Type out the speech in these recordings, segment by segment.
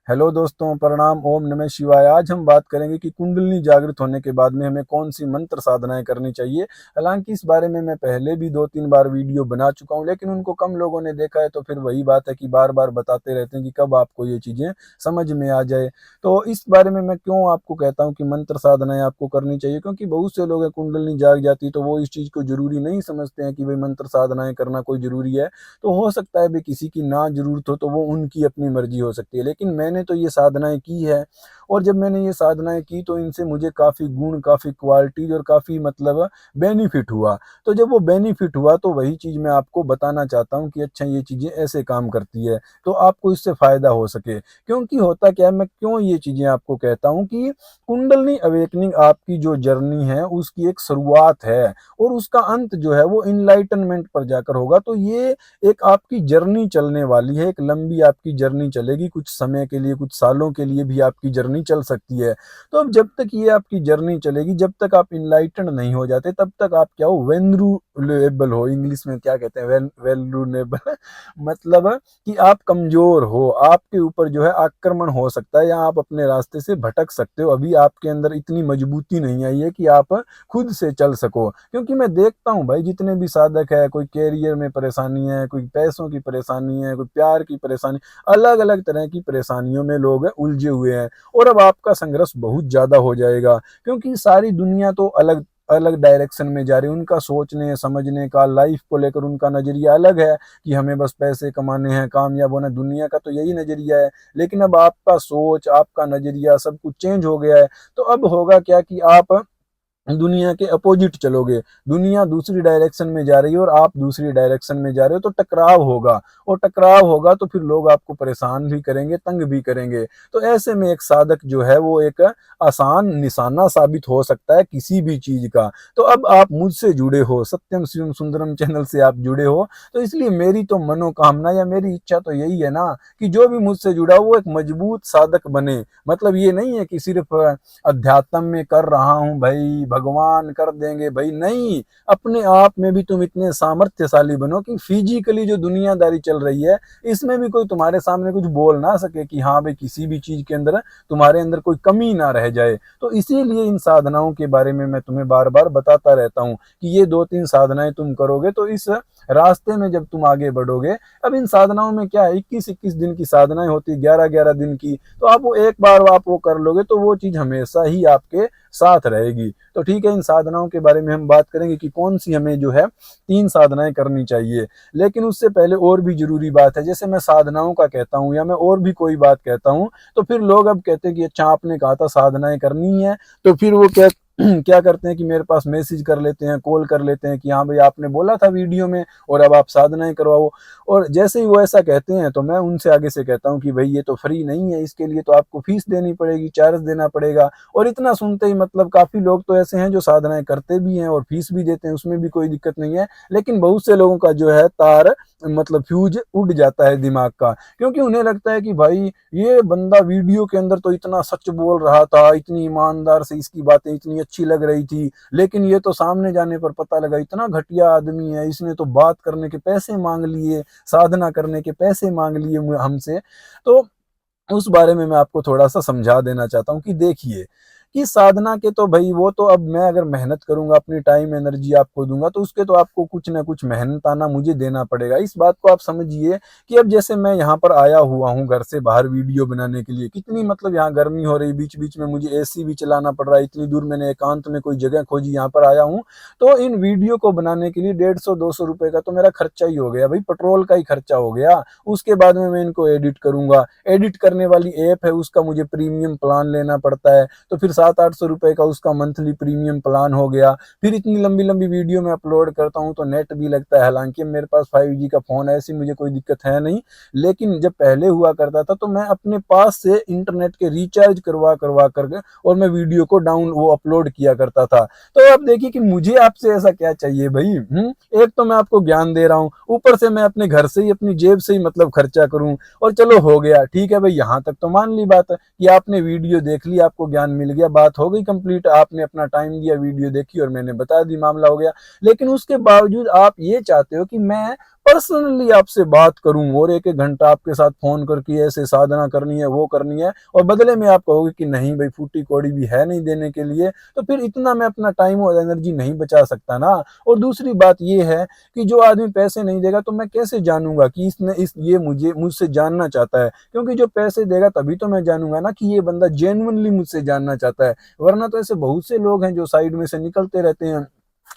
Hello दोस्तों, प्रणाम। ओम नमः शिवाय। आज हम बात करेंगे कि कुंडलिनी जागृत होने के बाद में हमें कौन सी मंत्र साधनाएं करनी चाहिए। हालांकि इस बारे में मैं पहले भी 2-3 बार वीडियो बना चुका हूं, लेकिन उनको कम लोगों ने देखा है। तो फिर वही बात है कि बार बार बताते रहते हैं कि कब आपको ये चीज़ें समझ में आ जाए। तो इस बारे में मैं क्यों आपको कहता हूँ कि मंत्र साधनाएं आपको करनी चाहिए, क्योंकि बहुत से लोग हैं कुंडलिनी जाग जाती है तो वो इस चीज़ को जरूरी नहीं समझते हैं कि भाई मंत्र साधनाएं करना कोई जरूरी है। तो हो सकता है भी किसी की ना जरूरत हो तो वो उनकी अपनी मर्जी हो सकती है, लेकिन मैंने तो ये साधनाएं की है। और जब मैंने ये साधनाएं की तो इनसे मुझे काफ़ी गुण, काफ़ी क्वालिटीज और काफ़ी मतलब बेनिफिट हुआ। तो जब वो बेनिफिट हुआ तो वही चीज़ मैं आपको बताना चाहता हूँ कि अच्छा ये चीज़ें ऐसे काम करती है तो आपको इससे फ़ायदा हो सके। क्योंकि होता क्या है, मैं क्यों ये चीज़ें आपको कहता हूँ कि कुंडलनी अवेकनिंग आपकी जो जर्नी है उसकी एक शुरुआत है, और उसका अंत जो है वो इनलाइटनमेंट पर जाकर होगा। तो ये एक आपकी जर्नी चलने वाली है, एक लंबी आपकी जर्नी चलेगी, कुछ समय के लिए, कुछ सालों के लिए भी आपकी जर्नी चल सकती है। तो अब जब तक ये आपकी जर्नी चलेगी, जब तक आप इनलाइटन नहीं हो जाते, तब तक आप क्या हो, वेनरूलेबल हो। इंग्लिश में क्या कहते हैं, वेलरूनेबल मतलब कि आप कमजोर हो, आपके ऊपर जो है आक्रमण हो सकता है, या आप अपने रास्ते से भटक सकते हो। अभी आपके अंदर इतनी मजबूती नहीं आई है कि आप खुद से चल सको। क्योंकि मैं देखता हूँ भाई, जितने भी साधक है, कोई कैरियर में परेशानी है, कोई पैसों की परेशानी है, कोई प्यार की परेशानी, अलग अलग तरह की परेशानियों में लोग उलझे हुए हैं। और अब आपका संघर्ष बहुत ज्यादा हो जाएगा, क्योंकि सारी दुनिया तो अलग अलग डायरेक्शन में जा रही है। उनका सोचने समझने का, लाइफ को लेकर उनका नजरिया अलग है कि हमें बस पैसे कमाने हैं, कामयाब होना। दुनिया का तो यही नजरिया है, लेकिन अब आपका सोच, आपका नजरिया, सब कुछ चेंज हो गया है। तो अब होगा क्या कि आप दुनिया के अपोजिट चलोगे। दुनिया दूसरी डायरेक्शन में जा रही है और आप दूसरी डायरेक्शन में जा रहे हो, तो टकराव होगा। और टकराव होगा तो फिर लोग आपको परेशान भी करेंगे, तंग भी करेंगे। तो ऐसे में एक साधक जो है वो एक आसान निशाना साबित हो सकता है किसी भी चीज का। तो अब आप मुझसे जुड़े हो, सत्यम शिवम सुंदरम चैनल से आप जुड़े हो, तो इसलिए मेरी तो मनोकामना या मेरी इच्छा तो यही है ना कि जो भी मुझसे जुड़ा हो वो एक मजबूत साधक बने। मतलब ये नहीं है कि सिर्फ अध्यात्म में कर रहा हूं भाई, भगवान कर देंगे भाई, नहीं। अपने आप में भी तुम इतने सामर्थ्यशाली बनो कि फिजिकली जो दुनियादारी चल रही है इसमें भी कोई तुम्हारे सामने कुछ बोल ना सके कि हाँ भाई, किसी भी चीज के अंदर तुम्हारे अंदर कोई कमी ना रह जाए। तो इसीलिए इन साधनाओं के बारे में मैं तुम्हें बार बार बताता रहता हूँ कि ये 2-3 साधनाएं तुम करोगे तो इस रास्ते में जब तुम आगे बढ़ोगे। अब इन साधनाओं में क्या है, 21-21 दिन की साधनाएं होती है, 11-11 दिन की। तो आप वो एक बार आप वो कर लोगे तो वो चीज हमेशा ही आपके साथ रहेगी। तो ठीक है, इन साधनाओं के बारे में हम बात करेंगे कि कौन सी हमें जो है 3 साधनाएं करनी चाहिए। लेकिन उससे पहले और भी जरूरी बात है, जैसे मैं साधनाओं का कहता हूँ या मैं और भी कोई बात कहता हूँ, तो फिर लोग अब कहते हैं कि अच्छा आपने कहा था साधनाएं करनी है, तो फिर वो क्या क्या करते हैं कि मेरे पास मैसेज कर लेते हैं, कॉल कर लेते हैं कि हाँ भाई आपने बोला था वीडियो में और अब आप साधनाएं करवाओ। और जैसे ही वो ऐसा कहते हैं तो मैं उनसे आगे से कहता हूँ कि भाई ये तो फ्री नहीं है, इसके लिए तो आपको फीस देनी पड़ेगी, चार्ज देना पड़ेगा। और इतना सुनते ही मतलब काफी लोग तो ऐसे हैं जो साधनाएं करते भी हैं और फीस भी देते हैं, उसमें भी कोई दिक्कत नहीं है। लेकिन बहुत से लोगों का जो है तार मतलब फ्यूज उड़ जाता है दिमाग का, क्योंकि उन्हें लगता है कि भाई ये बंदा वीडियो के अंदर तो इतना सच बोल रहा था, इतनी ईमानदार से इसकी बातें इतनी अच्छी लग रही थी, लेकिन ये तो सामने जाने पर पता लगा इतना घटिया आदमी है, इसने तो बात करने के पैसे मांग लिए, साधना करने के पैसे मांग लिए हमसे। तो उस बारे में मैं आपको थोड़ा सा समझा देना चाहता हूँ कि देखिए कि साधना के तो भाई वो तो अब मैं अगर मेहनत करूंगा, अपनी टाइम एनर्जी आपको दूंगा, तो उसके तो आपको कुछ ना कुछ मेहनत आना मुझे देना पड़ेगा। इस बात को आप समझिए कि अब जैसे मैं यहाँ पर आया हुआ हूँ घर से बाहर वीडियो बनाने के लिए, कितनी मतलब यहाँ गर्मी हो रही, बीच बीच में मुझे एसी भी चलाना पड़ रहा है, इतनी दूर मैंने एकांत में कोई जगह खोजी, यहाँ पर आया हूँ। तो इन वीडियो को बनाने के लिए 150-200 रुपए का तो मेरा खर्चा ही हो गया भाई, पेट्रोल का ही खर्चा हो गया। उसके बाद में मैं इनको एडिट करूंगा, एडिट करने वाली ऐप है उसका मुझे प्रीमियम प्लान लेना पड़ता है, तो फिर 700-800 रुपए का उसका मंथली प्रीमियम प्लान हो गया। फिर इतनी लंबी लंबी वीडियो में अपलोड करता हूँ तो नेट भी लगता है। हालांकि मेरे पास 5G का फोन है, ऐसी मुझे कोई दिक्कत है नहीं। लेकिन जब पहले हुआ करता था तो मैं अपने पास से इंटरनेट के रिचार्ज करवा करवा करके और मैं वीडियो को डाउन वो अपलोड किया करता था। तो आप देखिए कि मुझे आपसे ऐसा क्या चाहिए भाई। एक तो मैं आपको ज्ञान दे रहा हूँ, ऊपर से मैं अपने घर से ही, अपनी जेब से ही मतलब खर्चा करूं। और चलो हो गया, ठीक है भाई, यहाँ तक तो मान ली बात है कि आपने वीडियो देख ली, आपको ज्ञान मिल गया, बात हो गई कंप्लीट, आपने अपना टाइम दिया, वीडियो देखी और मैंने बता दी, मामला हो गया। लेकिन उसके बावजूद आप ये चाहते हो कि मैं पर्सनली आपसे बात करूं और एक एक घंटा आपके साथ फोन करके ऐसे साधना करनी है, वो करनी है, और बदले में आप कहोगे कि नहीं भाई फूटी कौड़ी भी है नहीं देने के लिए, तो फिर इतना मैं अपना टाइम और एनर्जी नहीं बचा सकता ना। और दूसरी बात ये है कि जो आदमी पैसे नहीं देगा तो मैं कैसे जानूंगा कि इसने इस ये मुझे मुझसे जानना चाहता है, क्योंकि जो पैसे देगा तभी तो मैं जानूंगा ना कि ये बंदा जेन्युइनली मुझसे जानना चाहता है। वरना तो ऐसे बहुत से लोग हैं जो साइड में से निकलते रहते हैं,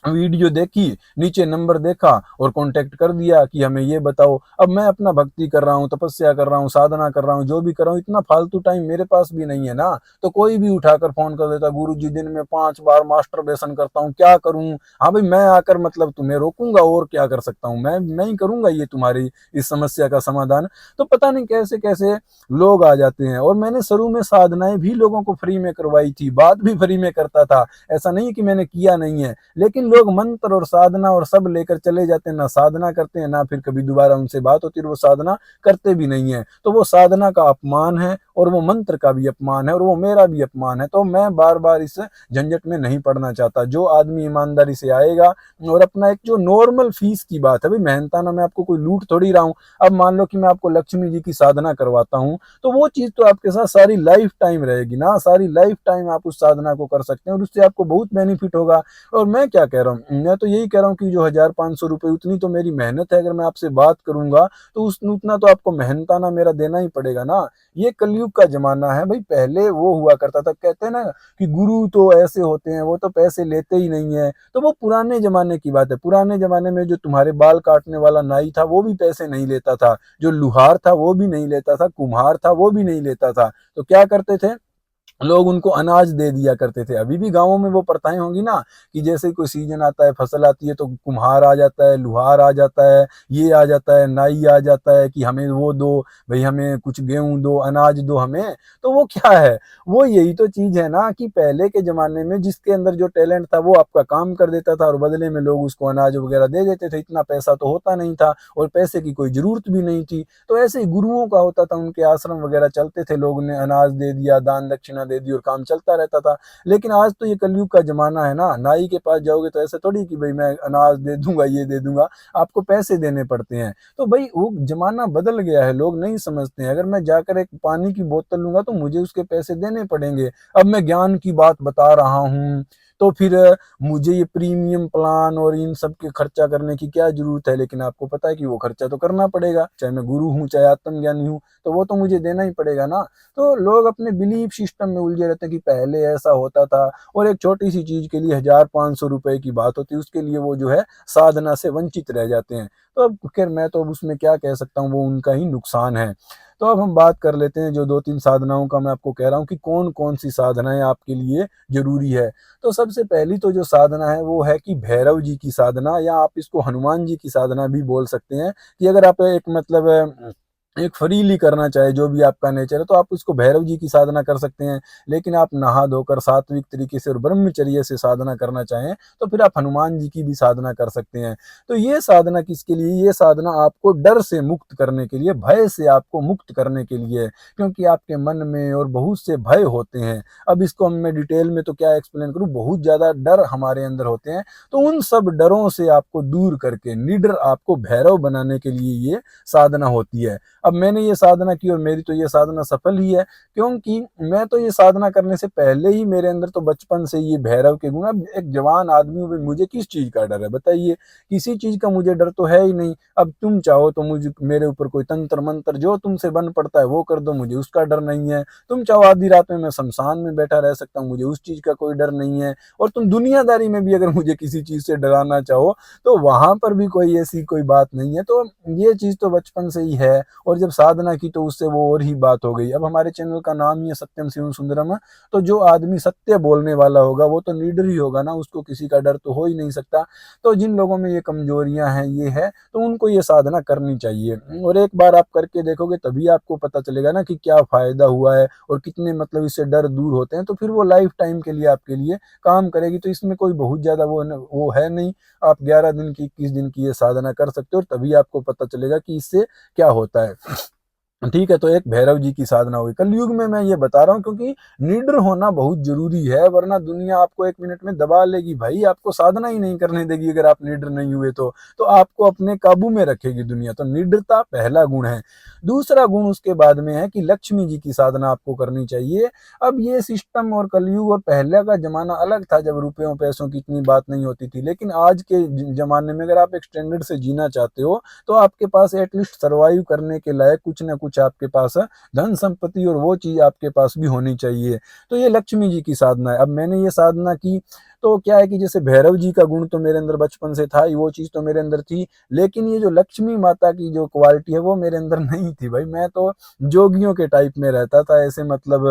वीडियो देखी, नीचे नंबर देखा और कांटेक्ट कर दिया कि हमें ये बताओ। अब मैं अपना भक्ति कर रहा हूँ, तपस्या कर रहा हूँ, साधना कर रहा हूँ, जो भी कर रहा हूँ, इतना फालतू टाइम मेरे पास भी नहीं है ना। तो कोई भी उठाकर फोन कर देता, गुरु जी दिन में 5 बार मास्टरबेशन करता हूँ, क्या करूँ। हाँ भाई, मैं आकर मतलब तुम्हें रोकूंगा और क्या कर सकता हूँ, मैं ही करूंगा ये तुम्हारी इस समस्या का समाधान। तो पता नहीं कैसे कैसे लोग आ जाते हैं। और मैंने शुरू में साधनाएं भी लोगों को फ्री में करवाई थी, बात भी फ्री में करता था, ऐसा नहीं कि मैंने किया नहीं है। लेकिन लोग मंत्र और साधना और सब लेकर चले जाते हैं, ना साधना करते हैं, ना फिर कभी दोबारा उनसे बात होती है, वो साधना करते भी नहीं है। तो वो साधना का अपमान है और वो मंत्र का भी अपमान है और वो मेरा भी अपमान है। तो मैं बार बार इस झंझट में नहीं पड़ना चाहता। जो आदमी ईमानदारी से आएगा और अपना एक जो नॉर्मल फीस की बात है, भाई मेहनताना मैं आपको कोई लूट थोड़ी रहा हूँ। अब मान लो कि मैं आपको लक्ष्मी जी की साधना करवाता हूँ, तो वो चीज तो आपके साथ सारी लाइफ टाइम रहेगी ना, सारी लाइफ टाइम आप उस साधना को कर सकते हैं और उससे आपको बहुत बेनिफिट होगा। और मैं क्या कह रहा हूँ, मैं तो यही कह रहा हूँ कि जो 1,500 रुपये उतनी तो मेरी मेहनत है, अगर मैं आपसे बात करूंगा तो उस उतना तो आपको मेहनताना मेरा देना ही पड़ेगा ना। ये कलयुग का जमाना है भाई। पहले वो हुआ करता था, कहते हैं ना कि गुरु तो ऐसे होते हैं, वो तो पैसे लेते ही नहीं है। तो वो पुराने जमाने की बात है। पुराने जमाने में जो तुम्हारे बाल काटने वाला नाई था वो भी पैसे नहीं लेता था, जो लुहार था वो भी नहीं लेता था, कुम्हार था वो भी नहीं लेता था। तो क्या करते थे, लोग उनको अनाज दे दिया करते थे। अभी भी गांवों में वो प्रथाएं होंगी ना कि जैसे कोई सीजन आता है, फसल आती है, तो कुम्हार आ जाता है, लुहार आ जाता है, ये आ जाता है, नाई आ जाता है कि हमें वो दो, भाई हमें कुछ गेहूं दो, अनाज दो हमें। तो वो क्या है, वो यही तो चीज है ना कि पहले के जमाने में जिसके अंदर जो टैलेंट था वो आपका काम कर देता था और बदले में लोग उसको अनाज वगैरह दे देते थे। इतना पैसा तो होता नहीं था और पैसे की कोई जरूरत भी नहीं थी। तो ऐसे ही गुरुओं का होता था, उनके आश्रम वगैरह चलते थे, लोगों ने अनाज दे दिया, दान दक्षिणा दे दी और काम चलता रहता था। लेकिन आज तो ये कलयुग का जमाना है ना, नाई के पास जाओगे तो ऐसे थोड़ी कि भाई मैं अनाज दे दूंगा, ये दे दूंगा, आपको पैसे देने पड़ते हैं। तो भाई वो जमाना बदल गया है, लोग नहीं समझते हैं। अगर मैं जाकर एक पानी की बोतल लूंगा तो मुझे उसके पैसे देने पड़ेंगे। अब मैं ज्ञान की बात बता रहा हूँ तो फिर मुझे ये प्रीमियम प्लान और इन सब के खर्चा करने की क्या जरूरत है। लेकिन आपको पता है कि वो खर्चा तो करना पड़ेगा, चाहे मैं गुरु हूँ चाहे आत्मज्ञानी हूँ, तो वो तो मुझे देना ही पड़ेगा ना। तो लोग अपने बिलीफ सिस्टम में उलझे रहते हैं कि पहले ऐसा होता था, और एक छोटी सी चीज के लिए 1,500 रुपए की बात होती है, उसके लिए वो जो है साधना से वंचित रह जाते हैं। तो अब खैर मैं तो अब उसमें क्या कह सकता हूँ, वो उनका ही नुकसान है। तो अब हम बात कर लेते हैं जो 2-3 साधनाओं का मैं आपको कह रहा हूँ कि कौन कौन सी साधनाएं आपके लिए जरूरी है। तो सबसे पहली तो जो साधना है वो है कि भैरव जी की साधना, या आप इसको हनुमान जी की साधना भी बोल सकते हैं। कि अगर आप एक मतलब एक फ्रीली करना चाहे, जो भी आपका नेचर है, तो आप उसको भैरव जी की साधना कर सकते हैं। लेकिन आप नहा धोकर सात्विक तरीके से और ब्रह्मचर्य से साधना करना चाहें तो फिर आप हनुमान जी की भी साधना कर सकते हैं। तो ये साधना किसके लिए, ये साधना आपको डर से मुक्त करने के लिए, भय से आपको मुक्त करने के लिए, क्योंकि आपके मन में और बहुत से भय होते हैं। अब इसको मैं डिटेल में तो क्या एक्सप्लेन करूं, बहुत ज्यादा डर हमारे अंदर होते हैं। तो उन सब डरों से आपको दूर करके निडर आपको भैरव बनाने के लिए ये साधना होती है। अब मैंने ये साधना की और मेरी तो ये साधना सफल ही है, क्योंकि मैं तो ये साधना करने से पहले ही मेरे अंदर तो बचपन से ये भैरव के गुण। अब एक जवान आदमी हूँ, मुझे किस चीज का डर है बताइए, किसी चीज का मुझे डर तो है ही नहीं। अब तुम चाहो तो मुझे मेरे ऊपर कोई तंत्र मंत्र जो तुमसे बन पड़ता है वो कर दो, मुझे उसका डर नहीं है। तुम चाहो आधी रात में मैं शमशान में बैठा रह सकता हूँ, मुझे उस चीज का कोई डर नहीं है। और तुम दुनियादारी में भी अगर मुझे किसी चीज से डराना चाहो तो वहां पर भी कोई ऐसी कोई बात नहीं है। तो ये चीज तो बचपन से ही है। और जब साधना की तो उससे वो और ही बात हो गई। अब हमारे चैनल का नाम ही है सत्यम शिवम सुंदरम, तो जो आदमी सत्य बोलने वाला होगा वो तो लीडर ही होगा ना, उसको किसी का डर तो हो ही नहीं सकता। तो जिन लोगों में ये कमजोरियां हैं ये है, तो उनको ये साधना करनी चाहिए। और एक बार आप करके देखोगे तभी आपको पता चलेगा ना कि क्या फायदा हुआ है और कितने मतलब इससे डर दूर होते हैं। तो फिर वो लाइफ टाइम के लिए आपके लिए काम करेगी। तो इसमें कोई बहुत ज्यादा वो है नहीं। आप 11 दिन की 21 दिन की ये साधना कर सकते हो और तभी आपको पता चलेगा कि इससे क्या होता है। ठीक है, तो एक भैरव जी की साधना हुई। कलयुग में मैं ये बता रहा हूँ क्योंकि निडर होना बहुत ज़रूरी है, वरना दुनिया आपको 1 मिनट में दबा लेगी भाई, आपको साधना ही नहीं करने देगी अगर आप निडर नहीं हुए तो। तो आपको अपने काबू में रखेगी दुनिया, तो निडरता पहला गुण है। दूसरा गुण उसके बाद में है कि लक्ष्मी जी की साधना आपको करनी चाहिए। अब ये सिस्टम और कलयुग और पहले का ज़माना अलग था जब रुपयों पैसों की इतनी बात नहीं होती थी। लेकिन आज के ज़माने में अगर आप एक स्टैंडर्ड से जीना चाहते हो, तो आपके पास एटलीस्ट सर्वाइव करने के लायक कुछ ना कुछ आपके पास धन संपत्ति और वो चीज आपके पास भी होनी चाहिए। तो ये लक्ष्मी जी की साधना है। अब मैंने ये साधना की तो क्या है कि जैसे भैरव जी का गुण तो मेरे अंदर बचपन से था ही, वो चीज तो मेरे अंदर थी, लेकिन ये जो लक्ष्मी माता की जो क्वालिटी है वो मेरे अंदर नहीं थी भाई। मैं तो जोगियों के टाइप में रहता था, ऐसे मतलब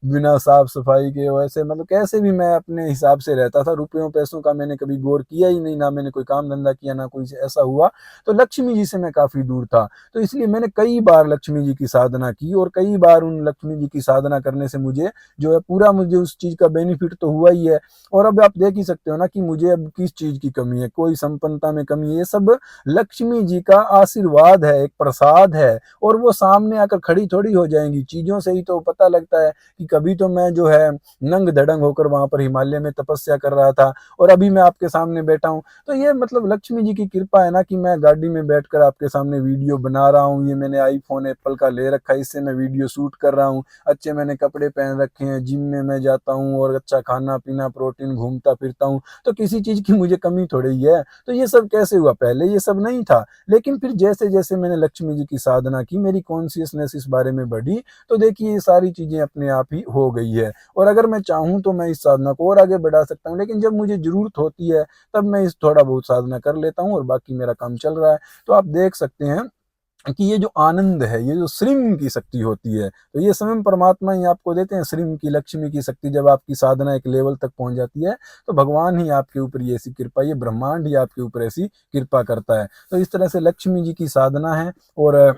बिना साफ सफाई के, वैसे मतलब कैसे भी मैं अपने हिसाब से रहता था। रुपयों पैसों का मैंने कभी गौर किया ही नहीं, ना मैंने कोई काम धंधा किया, ना कोई ऐसा हुआ। तो लक्ष्मी जी से मैं काफी दूर था। तो इसलिए मैंने कई बार लक्ष्मी जी की साधना की, और कई बार उन लक्ष्मी जी की साधना करने से मुझे जो है पूरा मुझे उस चीज का बेनिफिट तो हुआ ही है। और अब आप देख ही सकते हो ना कि मुझे अब किस चीज की कमी है, कोई संपन्नता में कमी है, ये सब लक्ष्मी जी का आशीर्वाद है, एक प्रसाद है। और वो सामने आकर खड़ी थोड़ी हो जाएंगी, चीजों से ही तो पता लगता है कि कभी तो मैं जो है नंग धड़ंग होकर वहां पर हिमालय में तपस्या कर रहा था, और अभी मैं आपके सामने बैठा हूँ। तो ये मतलब लक्ष्मी जी की कृपा है ना कि मैं गाड़ी में बैठकर आपके सामने वीडियो बना रहा हूँ। ये मैंने आईफोन एप्पल का ले रखा है, इससे मैं वीडियो शूट कर रहा हूँ। अच्छे मैंने कपड़े पहन रखे हैं, जिम में मैं जाता हूँ और अच्छा खाना पीना प्रोटीन, घूमता फिरता हूँ। तो किसी चीज की मुझे कमी थोड़ी ही है। तो ये सब कैसे हुआ, पहले ये सब नहीं था। लेकिन फिर जैसे जैसे मैंने लक्ष्मी जी की साधना की, मेरी कॉन्शियसनेस इस बारे में बढ़ी, तो देखिए ये सारी चीजें अपने आप ही हो गई है। और अगर मैं चाहूँ तो मैं इस साधना को और आगे बढ़ा सकता हूँ, लेकिन जब मुझे जरूरत होती है तब मैं इस थोड़ा बहुत साधना कर लेता हूँ और बाकी मेरा काम चल रहा है। तो आप देख सकते हैं कि ये जो आनंद है, ये जो श्रीम की शक्ति होती है, तो ये स्वयं परमात्मा ही आपको देते हैं। श्रीम की, लक्ष्मी की शक्ति जब आपकी साधना एक लेवल तक पहुंच जाती है, तो भगवान ही आपके ऊपर ये ऐसी कृपा, ये ब्रह्मांड ही आपके ऊपर ऐसी कृपा करता है। तो इस तरह से लक्ष्मी जी की साधना है। और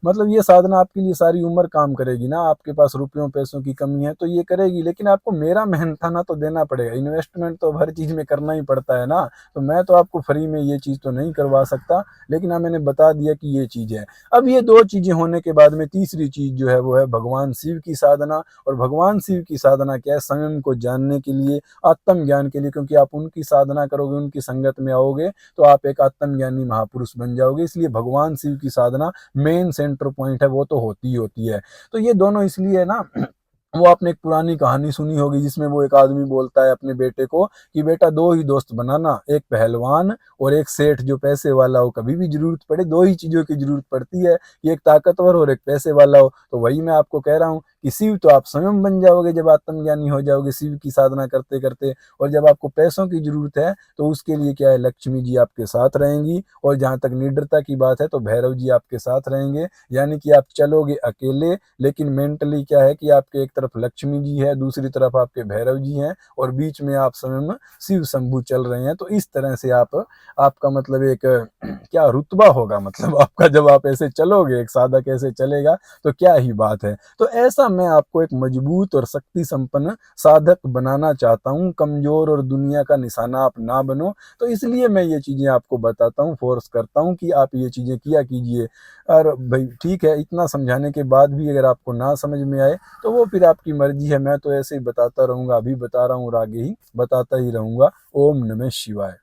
मतलब ये साधना आपके लिए सारी उम्र काम करेगी ना। आपके पास रुपयों पैसों की कमी है तो ये करेगी, लेकिन आपको मेरा मेहनताना तो देना पड़ेगा। इन्वेस्टमेंट तो हर चीज में करना ही पड़ता है ना। तो मैं तो आपको फ्री में ये चीज तो नहीं करवा सकता, लेकिन हाँ मैंने बता दिया कि ये चीज है। अब ये दो चीजें होने के बाद में तीसरी चीज जो है वो है भगवान शिव की साधना। और भगवान शिव की साधना क्या है, स्वयं को जानने के लिए, आत्म ज्ञान के लिए, क्योंकि आप उनकी साधना करोगे, उनकी संगत में आओगे, तो आप एक आत्मज्ञानी महापुरुष बन जाओगे। इसलिए भगवान शिव की साधना मेन सेंटर पॉइंट है, वो तो होती ही होती है। तो ये दोनों इसलिए है ना, वो आपने एक पुरानी कहानी सुनी होगी जिसमें वो एक आदमी बोलता है अपने बेटे को कि बेटा दो ही दोस्त बनाना, एक पहलवान और एक सेठ जो पैसे वाला हो। कभी भी जरूरत पड़े, दो ही चीजों की जरूरत पड़ती है, कि एक ताकतवर और एक पैसे वाला हो। तो वही मैं आपको कह रहा हूँ कि शिव तो आप स्वयं बन जाओगे जब आत्मज्ञानी हो जाओगे शिव की साधना करते करते। और जब आपको पैसों की जरूरत है तो उसके लिए क्या है, लक्ष्मी जी आपके साथ रहेंगी। और जहां तक निडरता की बात है तो भैरव जी आपके साथ रहेंगे। यानी कि आप चलोगे अकेले, लेकिन मेंटली क्या है कि आपके एक तरफ लक्ष्मी जी है, दूसरी तरफ आपके भैरव जी हैं, और बीच में आप स्वयं शिव शंभु चल रहे हैं। तो इस तरह से आप, आपका मतलब एक क्या रुतबा होगा, मतलब आपका जब आप ऐसे चलोगे, एक साधक ऐसे चलेगा तो क्या ही बात है। तो ऐसा मैं आपको एक मजबूत और शक्ति संपन्न साधक बनाना चाहता हूँ। कमजोर और दुनिया का निशाना आप ना बनो। तो इसलिए मैं ये चीजें आपको बताता हूँ, फोर्स करता हूँ कि आप ये चीजें किया कीजिए। और भाई ठीक है, इतना समझाने के बाद भी अगर आपको ना समझ में आए तो वो फिर आपकी मर्जी है। मैं तो ऐसे ही बताता रहूंगा, अभी बता रहा हूँ और आगे ही बताता ही रहूंगा। ओम नमः शिवाय।